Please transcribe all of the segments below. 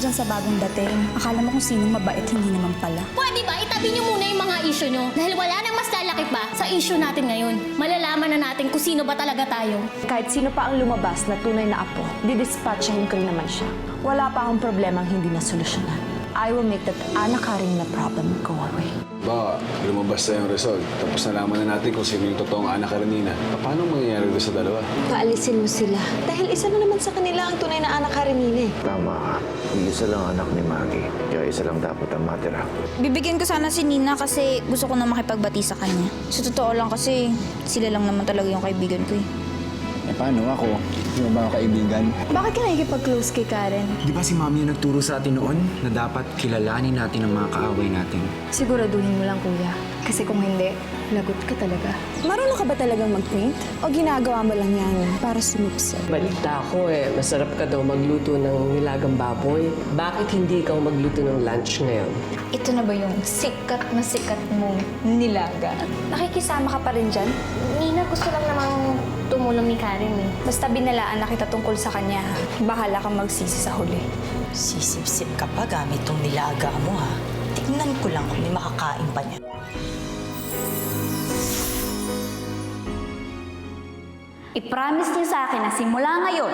dyan sa bagong dating. Akala mo kung sinong mabait, hindi naman pala. Pwede ba itabi niyo muna yung mga issue niyo? Dahil wala nang mas lalaki pa sa issue natin ngayon. Malalaman na natin kung sino ba talaga tayo. Kahit sino pa ang lumabas na tunay na apo, didispatchahin ko rin naman siya. Wala pa akong problemang hindi na solusyonan. I will make that Ana Karenina problem go away. Ba, lumabas na yung result. Tapos nalaman na natin kung sino yung totoong Ana Karenina. Paano mangyayari doon sa dalawa? Paalisin mo sila. Dahil isa na naman sa kanila ang tunay na Ana Karenina eh. Tama ka. Isa lang anak ni Maggie. Kaya isa lang dapat ang matira. Bibigyan ko sana si Nina kasi gusto ko na makipagbati sa kanya. Sa totoo lang kasi sila lang naman talaga yung kaibigan ko eh. Eh paano ako? Hindi mo ba ako kaibigan? Bakit ka nakikipag-close kay Karen? Di ba si Mami yung nagturo sa atin noon na dapat kilalanin natin ang mga kaaway natin? Siguraduhin mo lang, kuya. Kasi kung hindi, lagot ka talaga. Marunong ka ba talagang mag-paint? O ginagawa mo lang yan para sumipsip? Balita ko masarap ka daw magluto ng nilagang baboy. Bakit hindi ikaw magluto ng lunch ngayon? Ito na ba yung sikat na sikat mong nilaga? Nakikisama ka pa rin dyan? Nina, gusto lang namang tumulong ni Karen eh. Basta binalaan na kita tungkol sa kanya, ha? Bahala kang magsisi sa huli. Sisip-sip ka pa gamit tong nilaga mo, ha? Tignan ko lang kung may makakain pa niya. I-promise niyo sa akin na simula ngayon,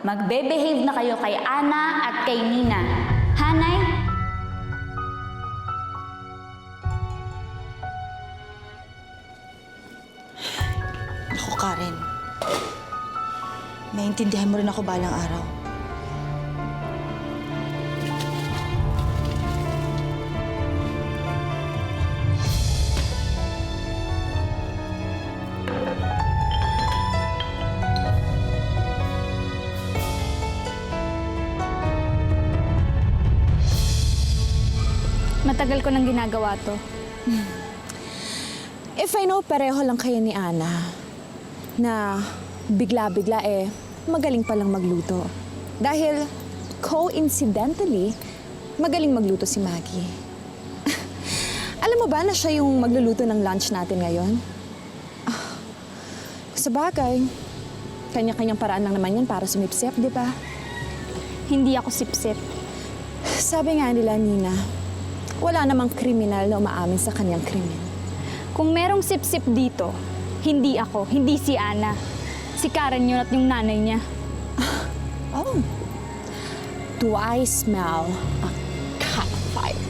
magbe-behave na kayo kay Ana at kay Nina. Hanay? Ako, Karen. Maintindihan mo rin ako balang araw. Matagal ko nang ginagawa to. If I know pareho lang kayo ni Ana, na bigla-bigla magaling palang magluto. Dahil coincidentally, magaling magluto si Maggie. Alam mo ba na siya yung magluluto ng lunch natin ngayon? Sa bagay, kanya-kanyang paraan lang naman yan para sumipsip, di ba? Hindi ako sipsip. Sabi nga nila, Nina, wala namang kriminal na umaamin sa kanyang krimen. Kung merong sipsip dito, hindi ako, hindi si Ana. Si Karen yun at yung nanay niya. Oh. Do I smell a catfight?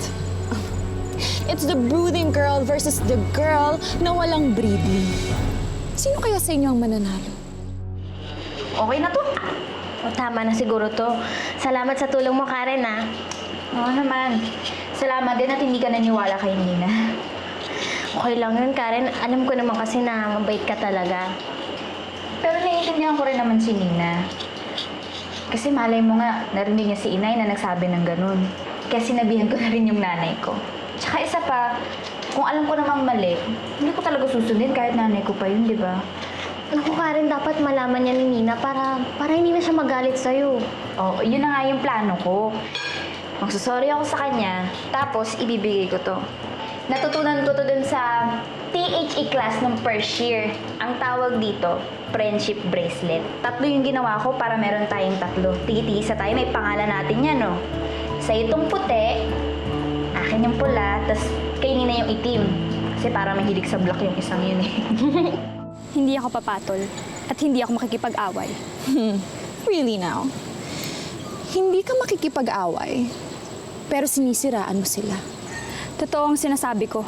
It's the brooding girl versus the girl na walang breeding. Sino kaya sa inyo ang mananalo? Okay na to. O, tama na siguro to. Salamat sa tulong mo, Karen, ah. Oo naman. Salamat din at hindi ka naniwala kay Nina. Okay lang yun, Karen. Alam ko naman kasi na mabait ka talaga. Pero naiintindihan ko rin naman si Nina. Kasi malay mo nga, narinig niya si Inay na nagsabi ng ganun. Kaya sinabihan ko na rin yung nanay ko. Tsaka isa pa, kung alam ko namang mali, hindi ko talaga susundin kahit nanay ko pa yun, di ba? Naku, Karen, dapat malaman niya ni Nina para hindi na siya magalit sa'yo. Oo, yun na nga yung plano ko. Magsusorry ako sa kanya, tapos ibibigay ko to. Natutunan ko to dun sa THE class ng first year. Ang tawag dito, friendship bracelet. 3 yung ginawa ko para meron tayong 3. Tigi-tigisa tayo, may pangalan natin yan, no? Sa itong puti, akin yung pula, tas kay Nina yung itim. Kasi para mahilig sa black yung isang yun eh. Hindi ako papatol at hindi ako makikipag-away. Really now? Hindi ka makikipag-away, pero sinisiraan mo sila. Totoo ang sinasabi ko.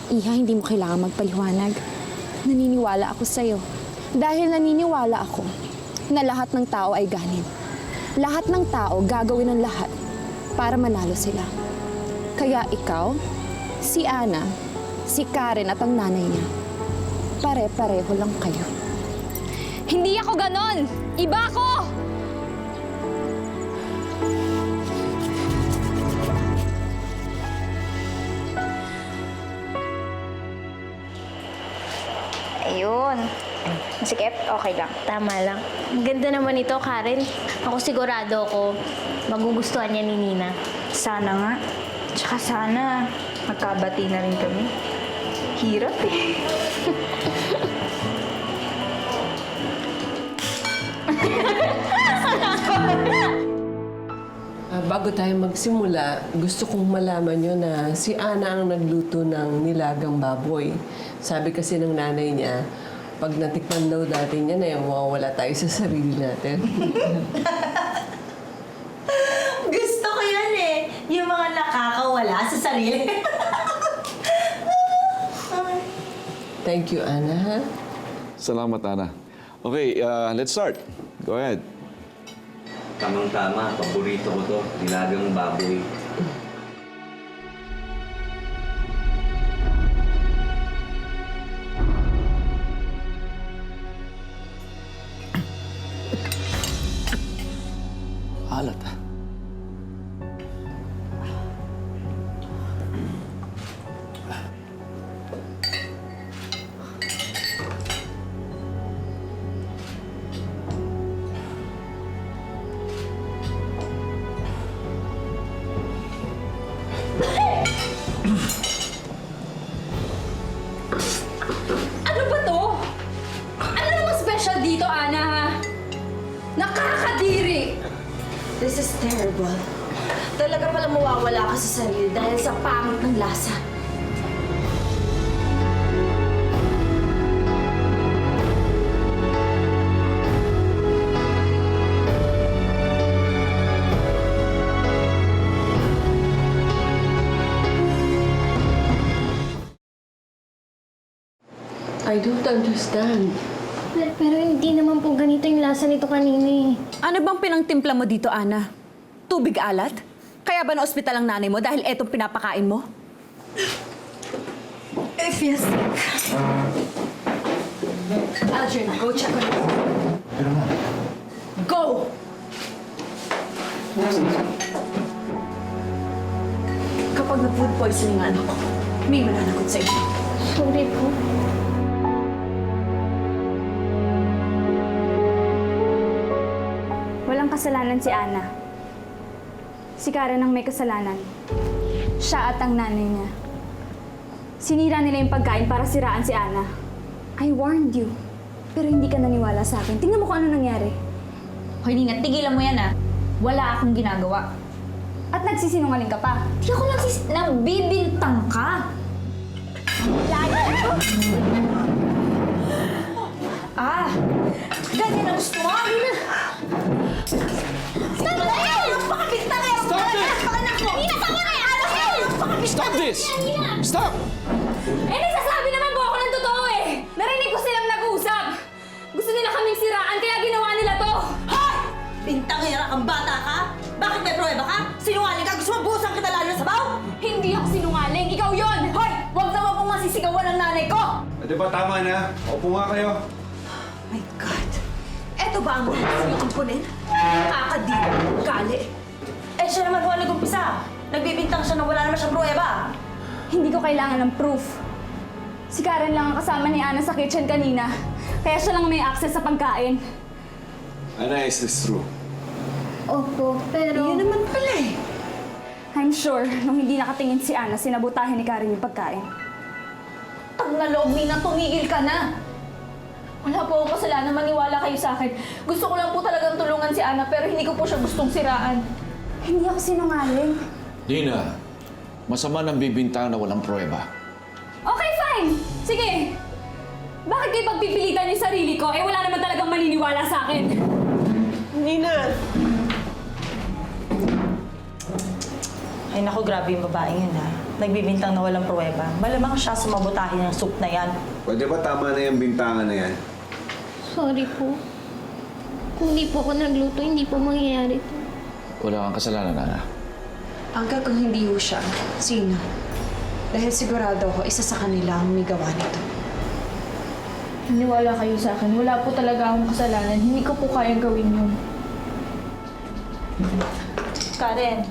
Iha, hindi mo kailangan magpaliwanag. Naniniwala ako sa'yo. Dahil naniniwala ako na lahat ng tao ay ganin. Lahat ng tao gagawin ang lahat para manalo sila. Kaya ikaw, si Ana, si Karen at ang nanay niya, pare-pareho lang kayo. Hindi ako ganon! Iba ako! Ayun. Masikip? Okay lang. Tama lang. Ang ganda naman ito, Karen. Ako sigurado ako magugustuhan niya ni Nina. Sana nga. Tsaka sana magkabati na rin kami. Hirap eh. Bago tayo magsimula, gusto kong malaman nyo na si Ana ang nagluto ng nilagang baboy. Sabi kasi ng nanay niya, pag natikman daw natin yan, ay mawawala tayo sa sarili natin. Gusto ko yan eh. Yung mga nakakawala sa sarili. Thank you, Ana, ha? Salamat, Ana. Okay, let's start. Go ahead. Tamang-tama, paborito ko to, nilagang baboy. Alat, ah. Ano ba to? Ano namang special dito, Ana, ha? Nakakadiri! This is terrible. Talaga pala mawawala ka sa sarili dahil sa pangit ng lasa. I don't understand. Pero hindi naman po ganito yung lasa nito kanina eh. Ano bang pinangtimpla mo dito, Ana? Tubig alat? Kaya ba na ospital ang nanay mo dahil etong pinapakain mo? If you sick. Aldrin, go check on her. Pero ma'am, Go! Kapag na-food poisoning ang anak ko, may mananagot sa inyo. Sorry po. Walang kasalanan si Ana. Si Karen ang may kasalanan. Siya at ang nanay niya. Sinira nila yung pagkain para siraan si Ana. I warned you. Pero hindi ka naniwala sa akin. Tingnan mo kung ano nangyari. Hoy, Nina, tigilan mo yan ah. Wala akong ginagawa. At nagsisinungaling ka pa. Di ako nabibintang ka. Ah! Ganyan ang gusto mo! Stop na yan! Napakabinta kayo! Stop this! Nina, tama na yan! Stop this! Stop! Eh, nagsasabi naman po ako ng totoo eh! Narinig ko silang nag-uusap! Gusto nila kaming siraan kaya ginawa nila to! Hoy! Bintangera kang bata ka? Bakit may pruweba ka? Sinungaling ka? Gusto mo buhusan kita lalo ng sabaw? Hindi ako sinungaling! Ikaw yon! Hoy! Huwag naman pong masisigawan ng nanay ko! Di ba tama na? Opo nga kayo. My God! Eto ba ang yung ampunin? Nakakadito, gali. Eh, siya naman ho nag-umpisa. Nagbibintang siya na wala naman siyang pruweba. Hindi ko kailangan ng proof. Si Karen lang ang kasama ni Ana sa kitchen kanina. Kaya siya lang may access sa pagkain. Ana, is this true? Opo, pero... Yun naman pala eh. I'm sure, nung hindi nakatingin si Ana, sinabutahin ni Karen yung pagkain. Ang naloob, Nina, tumigil ka na. Wala po akong kasalanan, maniwala kayo sa akin. Gusto ko lang po talagang tulungan si Ana, pero hindi ko po siya gustong siraan. Hindi ako sinungaling. Dina, masama ng bibintang na walang pruweba. Okay, fine! Sige! Bakit kayo pagpipilitan yung sarili ko? Eh, wala naman talagang maniniwala sa akin. Nina! Ay naku, grabe yung babaeng yun ha. Nagbibintang na walang pruweba. Malamang siya sumabutahin ng soup na yan. Pwede ba tama na yung bintangan na yan? Sorry po. Kung di po ako nagluto, hindi po mangyayari to. Wala kang kasalanan, Ana. Hanggang kung hindi ho siya, sino? Dahil sigurado ako, isa sa kanila ang may gawa nito. Maniwala kayo sa akin. Wala po talaga akong kasalanan. Hindi ko po kayang gawin yun. Karen.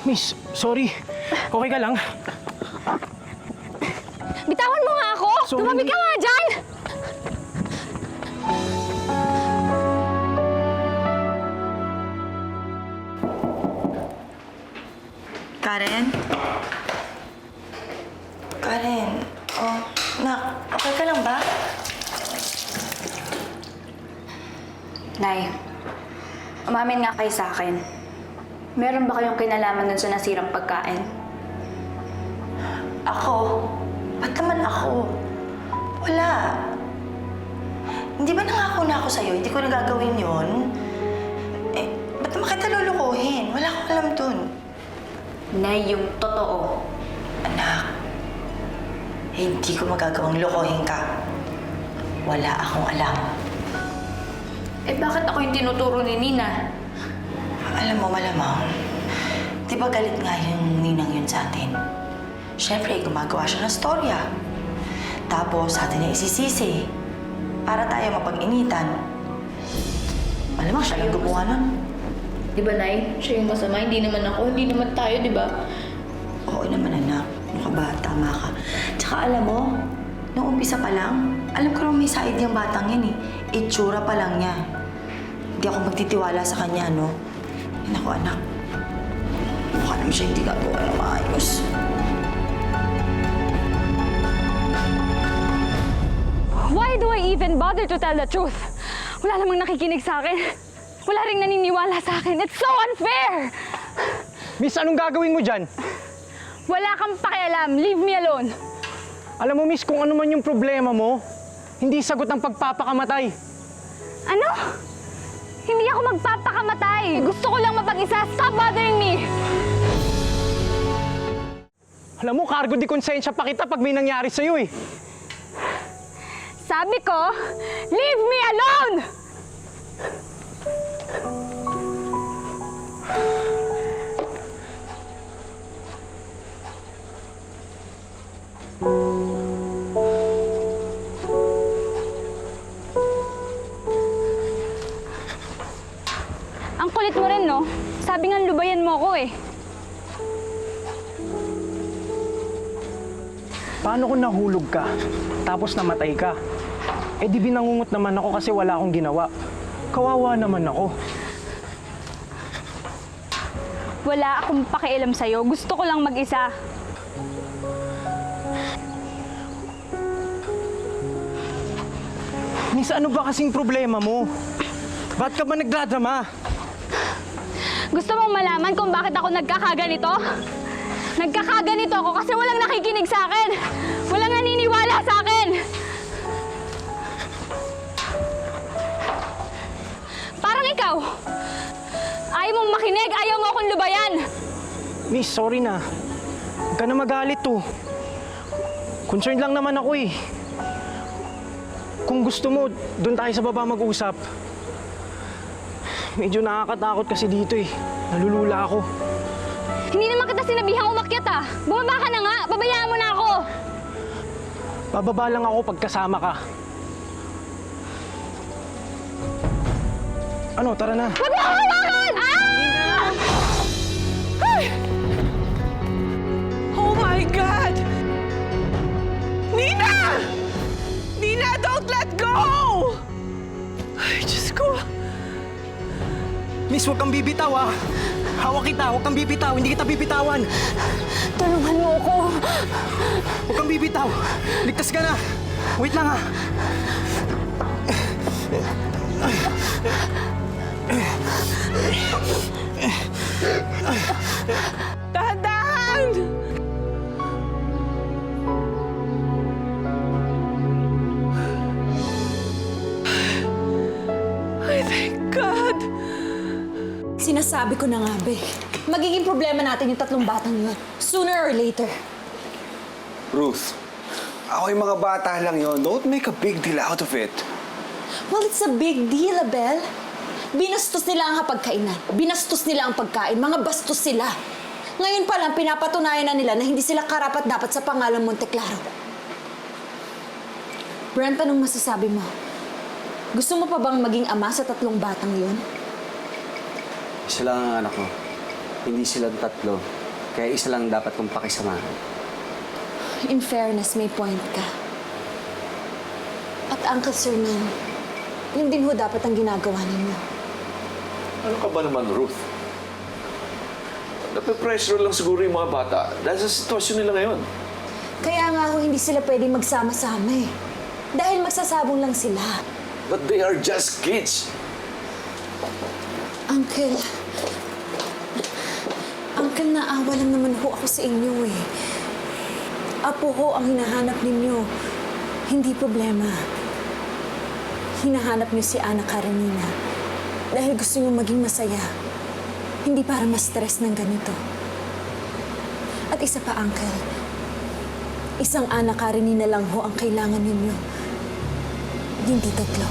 Miss, sorry. Okay ka lang? Bitawan mo nga ako! Sorry. Tumabi ka nga dyan! Karen? Karen, oh, nak, okay ka lang ba? Nay, umamin nga kayo sa akin. Meron ba kayong kinalaman dun sa nasirang pagkain? Ako? Ba't naman ako? Wala. Hindi ba nangako na ako sa'yo? Hindi ko nagagawin yun. Eh, ba't naman kita lulukuhin? Wala akong alam dun. Nay, yung totoo. Anak, hindi ko magagawang lokohin ka. Wala akong alam. Eh, bakit ako yung tinuturo ni Nina? Alam mo, malamang, di ba galit nga yung ninang yun sa atin? Siyempre, gumagawa siya ng storya. Tapos, sa atin niya isisisi. Para tayo mapag-initan. Malamang siya lang gumawa nun. Di ba, Nay? Siya yung masama, hindi naman ako, hindi naman tayo, di ba? Oo naman, anak. Ano ka ba? Tama ka. Tsaka alam mo, nung umpisa pa lang, alam ko naman may side yung batang yan eh. Itsura pa lang niya. Hindi ako magtitiwala sa kanya, no? Yan ako, anak. Mukha naman siya hindi gagawa ng maayos. Why do I even bother to tell the truth? Wala namang nakikinig sa akin. Wala ring naniniwala sa akin. It's so unfair! Miss, anong gagawin mo dyan? Wala kang pakialam. Leave me alone. Alam mo, miss, kung ano man yung problema mo, hindi sagot ang pagpapakamatay. Ano? Hindi ako magpapakamatay. Gusto ko lang mapag-isa. Stop bothering me! Alam mo, cargo di konsensya pa kita pag may nangyari sa'yo eh. Sabi ko, leave me alone! Ang kulit mo rin, no? Sabi nga lubayan mo ako eh. Paano kung nahulog ka, tapos namatay ka? Eh di binangungot naman ako kasi wala akong ginawa. Kawawa naman ako. Wala akong pakialam sa'yo. Gusto ko lang mag-isa. Miss, ano ba kasing problema mo? Ba't ka ba nagdradrama? Gusto mong malaman kung bakit ako nagkakaganito? Nagkakaganito ako kasi walang nakikinig sa akin. Walang naniniwala sa akin. Parang ikaw. Ayaw mong makinig, ayaw mo akong lubayan. Miss, sorry na. Huwag ka na magalit to. Concerned lang naman ako eh. Kung gusto mo, doon tayo sa baba mag-usap. Medyo nakakatakot kasi dito eh. Nalulula ako. Hindi naman kita sinabihang umakyat ah. Bumaba ka na nga, pabayaan mo na ako. Bababa lang ako pagkasama ka. Ano, tara na. Huwag mo hawakan! Ah! Ay! Oh my God! Nina! Nina, don't let go! Ay, Diyos ko. Miss, huwag kang bibitaw ah. Hawak kita, huwag kang bibitaw. Hindi kita bibitawan. Tulungan mo ako. Huwag kang bibitaw. Ligtas ka na. Wait lang ah. Dahan-dahan! Ay, thank God! Sinasabi ko na nga, Be. Magiging problema natin yung tatlong batang yun. Sooner or later. Ruth, ako yung mga bata lang yon. Don't make a big deal out of it. Well, it's a big deal, Abel. Binastos nila ang hapagkainan. Binastos nila ang pagkain. Mga bastos sila. Ngayon pa lang, pinapatunayan na nila na hindi sila karapat-dapat sa pangalang Monteclaro. Brent, anong masasabi mo? Gusto mo pa bang maging ama sa tatlong batang yun? Isa lang ang anak ko. Hindi sila tatlo. Kaya isa lang dapat kong pakisamahan. In fairness, may point ka. At Uncle Sernan, yun din ho dapat ang ginagawa ninyo. Ano ka ba naman, Ruth? Nape-pressure lang siguro yung mga bata dahil sa sitwasyon nila ngayon. Kaya nga ako hindi sila pwedeng magsama-sama eh. Dahil magsasabong lang sila. But they are just kids. Uncle, naawa lang naman ho ako sa inyo eh. Apo ho ang hinahanap ninyo. Hindi problema. Hinahanap niyo si Ana Karenina dahil gusto niyo maging masaya. Hindi para ma-stress ng ganito. At isa pa, Uncle. Isang Ana Karenina lang ho ang kailangan ninyo. Hindi tatlo.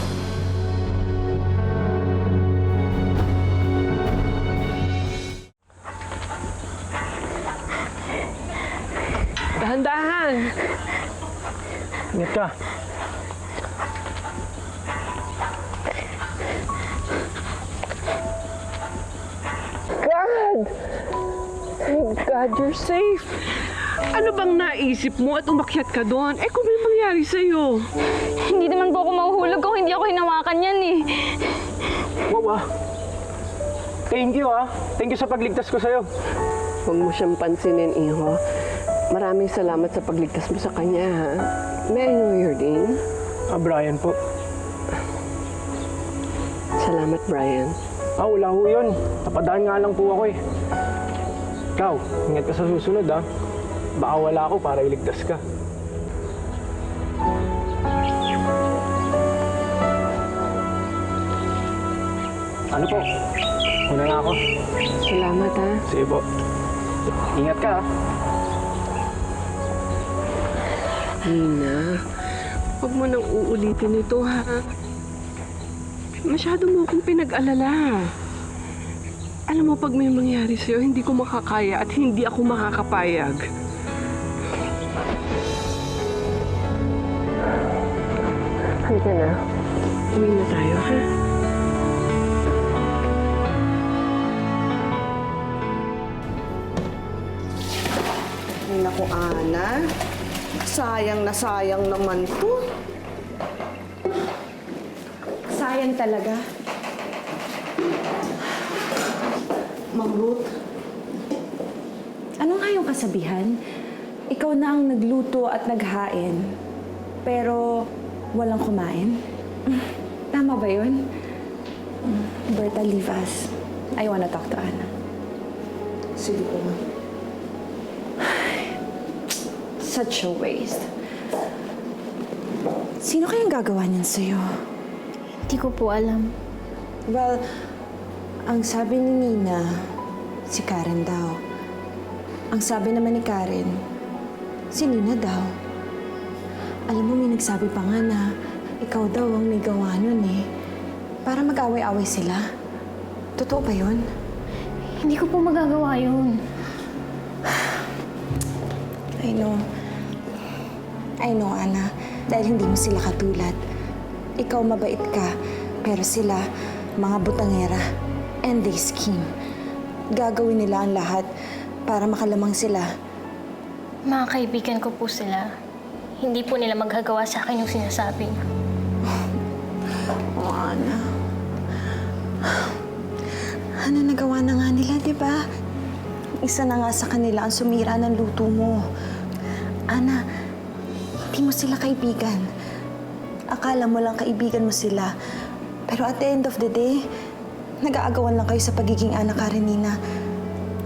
Dahan-dahan! Ingat ka. God! Thank God you're safe. Ano bang naisip mo at umakyat ka doon? Eh kung may mangyari sa'yo? Hindi naman po ako mahuhulog kung hindi ako hinawakan yan eh. Wow, Thank you, ah. Thank you sa pagligtas ko sa'yo. Huwag mo siyang pansinin, Iho. Maraming salamat sa pagligtas mo sa kanya, ha? May I know your name? Brian po. Salamat, Brian. Wala ho yun. Napadaan nga lang po ako eh. Ikaw, ingat ka sa susunod, ah. Baka wala ako para iligtas ka. Ano po? Una na ako. Salamat, ha? Sige po. Ingat ka, ah. Nina, huwag mo nang uulitin ito, ha? Masyado mo akong pinag-alala. Alam mo, pag may mangyari sa'yo, hindi ko makakaya at hindi ako makakapayag. Halika na. Uwi na tayo, ha? Ay, naku, Ana. Sayang na sayang naman to. Sayang talaga. Ma'am Ruth. Ano nga yung kasabihan? Ikaw na ang nagluto at naghain, pero walang kumain? Tama ba yun? Berta, leave us. I wanna talk to Ana. Sige po, ma'am. Such a waste. Sino kayang gagawa niyan sa'yo? Hindi ko po alam. Well, ang sabi ni Nina, si Karen daw. Ang sabi naman ni Karen, si Nina daw. Alam mo, may nagsabi pa nga na ikaw daw ang may gawa nun eh. Para mag-away-away sila. Totoo ba yun? Hindi ko po magagawa yun. I know, Ana. Dahil hindi mo sila katulad. Ikaw mabait ka, pero sila, mga butangera. And they scheme. Gagawin nila ang lahat para makalamang sila. Mga kaibigan ko po sila. Hindi po nila maghagawa sa akin yung sinasabi. Oh, Ana. Ano nagawa na nga nila, di ba? Isa na nga sa kanila ang sumira ng luto mo. Ana, hindi mo sila kaibigan. Akala mo lang kaibigan mo sila. Pero at the end of the day, nag-aagawan lang kayo sa pagiging Ana Karenina.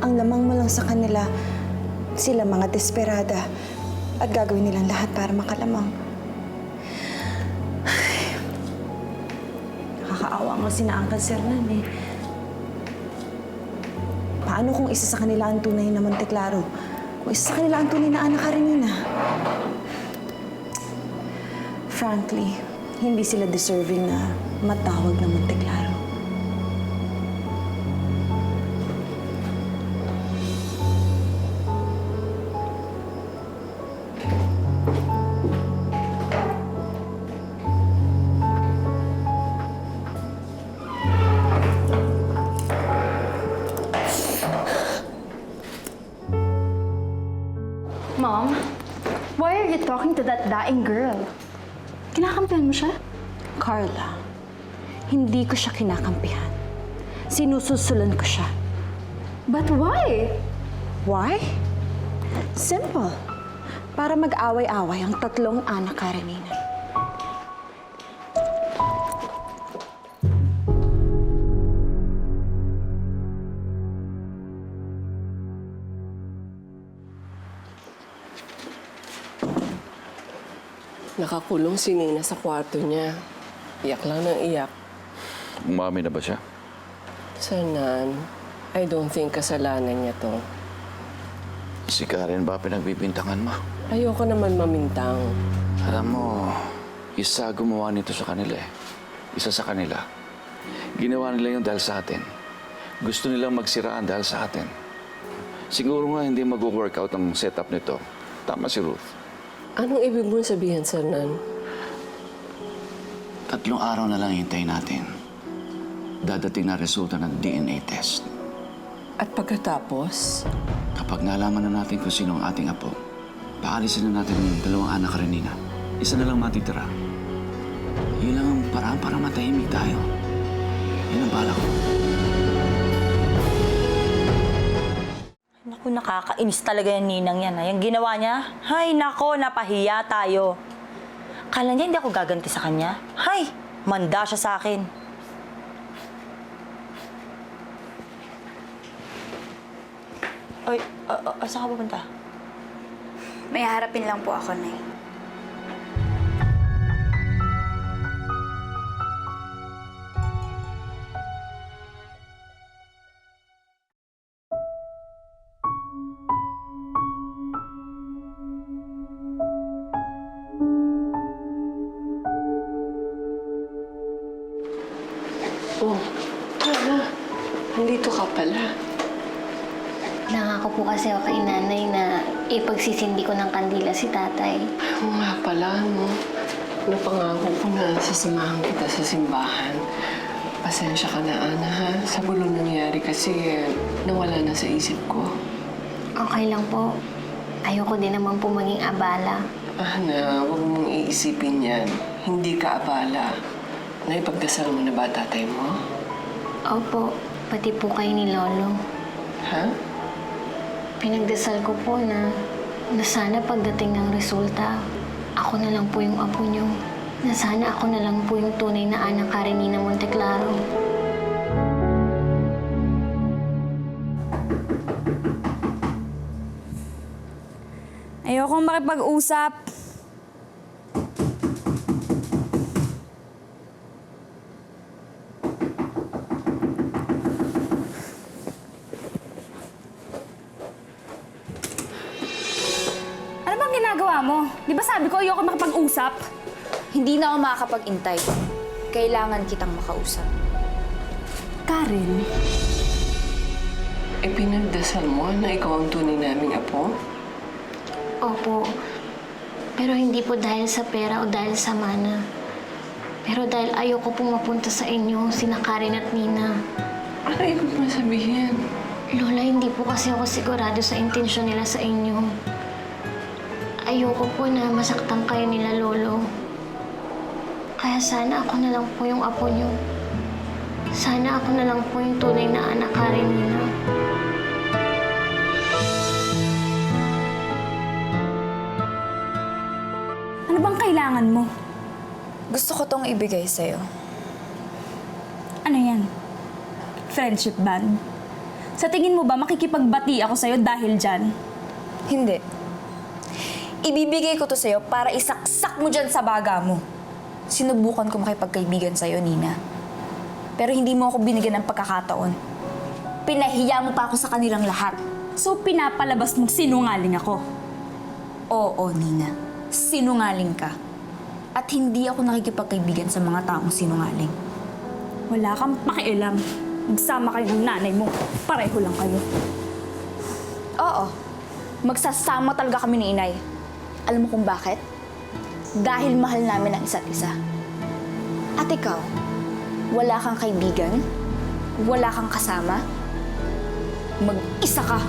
Ang lamang mo lang sa kanila, sila mga desperada. At gagawin nilang lahat para makalamang. Nakakaawa nga si na Uncle Sernan eh. Paano kung isa sa kanila ang tunay na Monteclaro? Kung isa sa kanila ang tunay na Ana Karenina? Frankly, hindi sila deserving na matawag na Monteclaro. Mom, why are you talking to that daing girl? Kinakampihan mo siya? Carla, hindi ko siya kinakampihan. Sinususulan ko siya. But why? Why? Simple. Para mag-away-away ang tatlong anak Karenina. Nakakulong si Nina sa kwarto niya. Iyak lang ng iyak. Umami na ba siya? Sir Nan, I don't think kasalanan niya to. Si Karen ba pinagbibintangan mo? Ayoko naman mamintang. Alam mo, isa gumawa nito sa kanila eh. Isa sa kanila. Ginawa nila yung dahil sa atin. Gusto nilang magsiraan dahil sa atin. Siguro nga hindi mag-workout ang setup nito. Tama si Ruth. Anong ibig mong sabihin, Sir Nan? 3 araw na lang hintayin natin. Dadating na resulta ng DNA test. At pagkatapos? Kapag nalaman na natin kung sino ang ating apo, paalisin na natin yung 2 anak Karenina. Isa na lang matitira. Yun lang ang paraan para matahimik tayo. Yun ang bala ko. Naku, nakakainis talaga yung ninang yan. Yung ginawa niya, hay, nako, napahiya tayo. Kala niya hindi ako gaganti sa kanya? Hay, manda siya sa akin. Ay, saan ka pupunta? May harapin lang po ako, Nay. Oh, Ana, nandito ka pala. Nangako po kasi ako kay nanay na ipagsisindi ko ng kandila si tatay. Oo nga pala, no? Napangako ko na sasamahan kita sa simbahan. Pasensya ka na, Ana, ha? Sa bulong nangyari kasi nawala na sa isip ko. Okay lang po. Ayoko din naman po maging abala. Ana, huwag mong iisipin yan. Hindi ka abala. Naipagdasal mo na ba tatay mo? Opo, pati po kayo ni Lolo. Ha? Pinagdasal ko po na sana pagdating ng resulta, ako na lang po yung apo niyo. Na sana ako na lang po yung tunay na anak Karenina Monteclaro. Ayokong makipag-usap. Ano bang ginagawa mo? Di ba sabi ko ayoko makipag-usap? Hindi na ako makakapag-intay. Kailangan kitang makausap. Karen, Pinagdasal mo na ikaw ang tunay naming apo? Opo. Pero hindi po dahil sa pera o dahil sa mana. Pero dahil ayoko pong mapunta sa inyo, sina Karen at Nina. Ano ibig mo sabihin? Lola, hindi po kasi ako sigurado sa intensyon nila sa inyo. Ayoko po na masaktan kayo nila, Lolo. Kaya sana ako na lang po yung apo niyo. Sana ako na lang po yung tunay na anak Karen Nina. ano bang kailangan mo? Gusto ko tong ibigay sa'yo. Ano yan? Friendship band? Sa tingin mo ba makikipagbati ako sa'yo dahil dyan? Hindi. Ibibigay ko to sa'yo para isaksak mo dyan sa baga mo. Sinubukan ko makipagkaibigan sa'yo, Nina. Pero hindi mo ako binigyan ng pagkakataon. Pinahiya mo pa ako sa kanilang lahat. So pinapalabas mong sinungaling ako? Oo, Nina. Sinungaling ka. At hindi ako nakikipagkaibigan sa mga taong sinungaling. Wala kang pakialam. Magsama kayo ng nanay mo. Pareho lang kayo. Oo. Magsasama talaga kami ni Inay. Alam mo kung bakit? Dahil mahal namin ang isa't isa. At ikaw, wala kang kaibigan? Wala kang kasama? Mag-isa ka.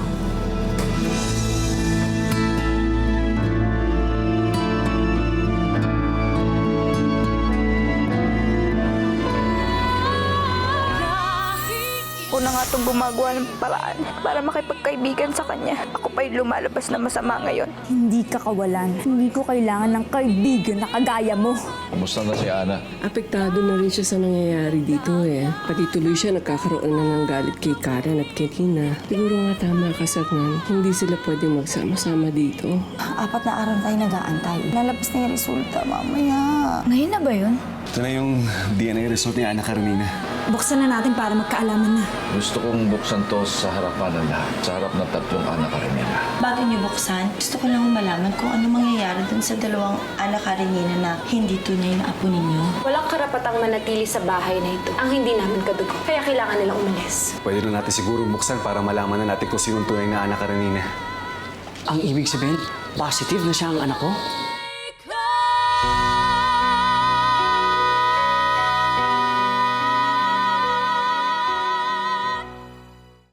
Ako na nga itong gumagawa ng paraan para makipagkaibigan sa kanya. Ako pa yung lumalabas na masama ngayon. Hindi ka kawalan. Hindi ko kailangan ng kaibigan na kagaya mo. Kamusta na si Ana? Apektado na rin siya sa nangyayari dito eh. Pati tuloy siya nagkakaroon na ng galit kay Karen at kay Tina. Siguro nga tama ka, Sagnan. Hindi sila pwedeng magsama-sama dito. 4 na araw tayo nag-aantay. Lalabas na yung resulta mamaya. Ngayon na ba yun? Ito na yung DNA result ni Ana Karenina. Buksan na natin para magkaalaman na. Gusto kong buksan to sa harapan ng lahat. Sa harap ng 3 anak ka rin nila. Bago niyo buksan, gusto ko lang malaman kung ano mangyayari dun sa 2 anak Karenina na hindi tunay na apo ninyo. Walang karapatang manatili sa bahay na ito ang hindi namin kadugo. Kaya kailangan nilang umalis. Pwede na natin siguro buksan para malaman na natin kung sinong tunay na Ana Karenina. Ang ibig sabihin, positive na siya ang anak ko?